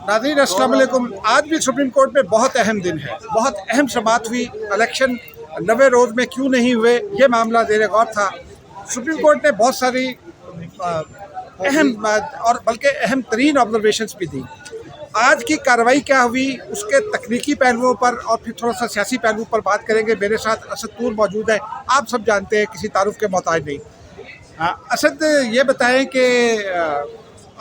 नाज़रीन अस्सलाम वालेकुम। आज भी सुप्रीम कोर्ट में बहुत अहम दिन है, बहुत अहम समाअत हुई। इलेक्शन 90 रोज़ में क्यों नहीं हुए, ये मामला ज़ेर गौर था। सुप्रीम कोर्ट ने बहुत सारी अहम और बल्कि अहम तरीन ऑब्जर्वेशंस भी दी। आज की कार्रवाई क्या हुई, उसके तकनीकी पहलुओं पर और फिर थोड़ा सा सियासी पहलू पर बात करेंगे। मेरे साथ असद तूर मौजूद है। आप सब जानते हैं, किसी तारुफ के मोहताज नहीं। असद, ये बताएं कि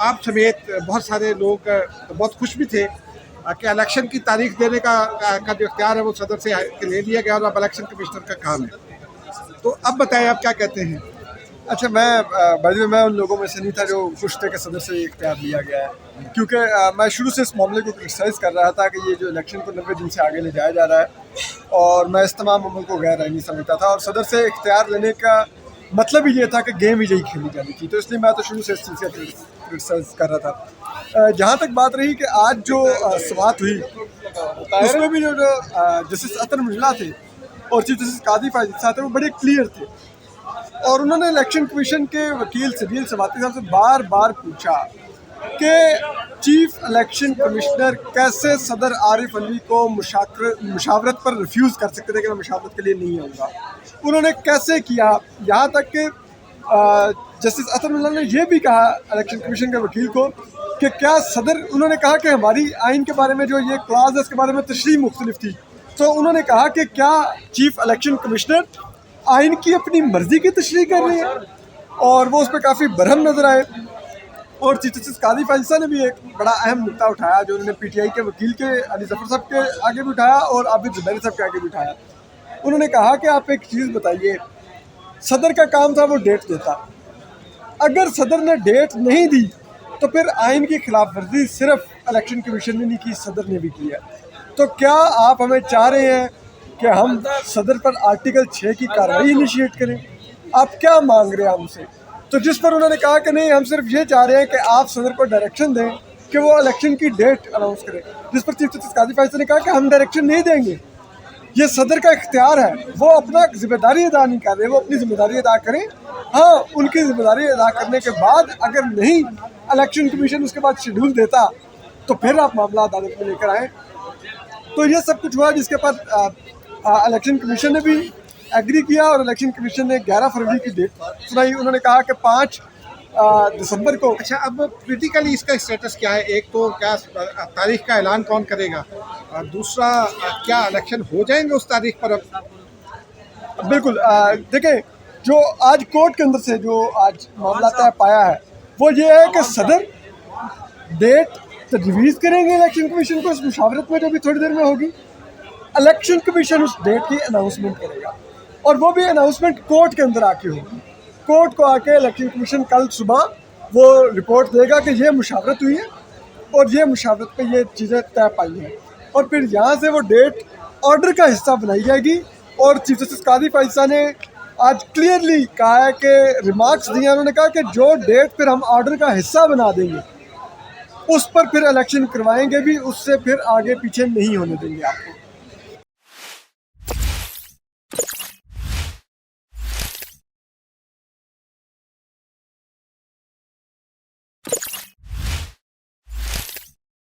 आप समेत बहुत सारे लोग बहुत खुश भी थे कि इलेक्शन की तारीख देने का जो इख्तियार है वो सदर से ले लिया गया और अब इलेक्शन कमिश्नर का काम है। तो अब बताएं, आप क्या कहते हैं? अच्छा, मैं उन लोगों में से नहीं था जो खुश थे कि सदर से इख्तियार लिया गया है, क्योंकि मैं शुरू से इस मामले को क्रिटिसाइज़ कर रहा था कि ये जो इलेक्शन को 90 दिन से आगे ले जाया जा रहा है और मैं इस तमाम अमल को गैर आईनी समझता था और सदर से इख्तियार लेने का मतलब ही ये था कि गेम ही यही खेली जानी थी। तो इसलिए मैं तो शुरू से इस चीज़ से क्रिटिसाइज़ कर रहा था। जहाँ तक बात रही कि आज जो समाअत हुई उसमें भी जो जस्टिस अतर मुजला थे और चीफ जस्टिस कादी फाजिल साहब थे, वो बड़े क्लियर थे और उन्होंने इलेक्शन कमीशन के वकील सलील सवाती साहब से बार बार पूछा कि चीफ इलेक्शन कमिश्नर कैसे सदर आरिफ अलवी को मुशावरत पर रिफ्यूज़ कर सकते थे कि मैं मुशावरत के लिए नहीं आऊँगा। उन्होंने कैसे किया, यहाँ तक कि जस्टिस अतर मुल्ला ने यह भी कहा इलेक्शन कमीशन के वकील को कि क्या सदर, उन्होंने कहा कि हमारी आइन के बारे में जो ये क्लास है इसके बारे में तशरीह मुख्तलिफ थी, तो उन्होंने कहा कि क्या चीफ इलेक्शन कमिश्नर आइन की अपनी मर्जी की तशरीह कर रहे हैं, और वो उस पर काफ़ी बरहम नजर आए। और चीफ जस्टिस कादी फाजिल साहब ने भी एक बड़ा अहम मुद्दा उठाया जो उन्होंने पीटीआई के वकील के अली जफर साहब के आगे भी उठाया और आबिद जुबैरी साहब के आगे भी उठाया। उन्होंने कहा कि आप एक चीज़ बताइए, सदर का काम था वो डेट देता, अगर सदर ने डेट नहीं दी तो फिर आइन की खिलाफ वर्जी सिर्फ इलेक्शन कमीशन ने नहीं की, सदर ने भी की है। तो क्या आप हमें चाह रहे हैं कि हम सदर पर आर्टिकल 6 की कार्रवाई इनिशिएट करें? आप क्या मांग रहे हैं हमसे? तो जिस पर उन्होंने कहा कि नहीं, हम सिर्फ ये चाह रहे हैं कि आप सदर को डायरेक्शन दें कि वो इलेक्शन की डेट अनाउंस करें। जिस पर चीफ जस्टिस कादी फाजिल ने कहा कि हम डायरेक्शन नहीं देंगे, ये सदर का इख्तियार है, वो अपना जिम्मेदारी अदा नहीं कर रहे, वो अपनी जिम्मेदारी अदा करें। हाँ, उनकी जिम्मेदारी अदा करने के बाद अगर नहीं इलेक्शन कमीशन उसके बाद शेड्यूल देता तो फिर आप मामला अदालत में लेकर आएँ। तो ये सब कुछ हुआ, जिसके बाद इलेक्शन कमीशन ने भी एग्री किया और इलेक्शन कमीशन ने 11 फरवरी की डेट सुनाई। उन्होंने कहा कि 5 दिसंबर को। अच्छा, अब पोलिटिकली इसका स्टेटस क्या है? एक तो क्या तारीख का ऐलान कौन करेगा, और दूसरा क्या इलेक्शन हो जाएंगे उस तारीख पर? अब बिल्कुल, देखें, जो आज कोर्ट के अंदर से जो आज मामला तय पाया है वो ये है कि सदर डेट तजवीज़ करेंगे इलेक्शन कमीशन को इस मुशावरत में जो भी थोड़ी देर में होगी। इलेक्शन कमीशन उस डेट की अनाउंसमेंट करेगा और वो भी अनाउंसमेंट कोर्ट के अंदर आके होगी। कोर्ट को आके इलेक्शन कमीशन कल सुबह वो रिपोर्ट देगा कि ये मुशावरत हुई है और ये मुशावरत पे ये चीज़ें तय पाई हैं, और फिर यहाँ से वो डेट ऑर्डर का हिस्सा बनाई जाएगी। और चीफ जस्टिस कादी फाजिल साहब ने आज क्लियरली कहा है कि रिमार्क्स दिए, उन्होंने कहा कि जो डेट फिर हम ऑर्डर का हिस्सा बना देंगे उस पर फिर इलेक्शन करवाएंगे भी, उससे फिर आगे पीछे नहीं होने देंगे आपको।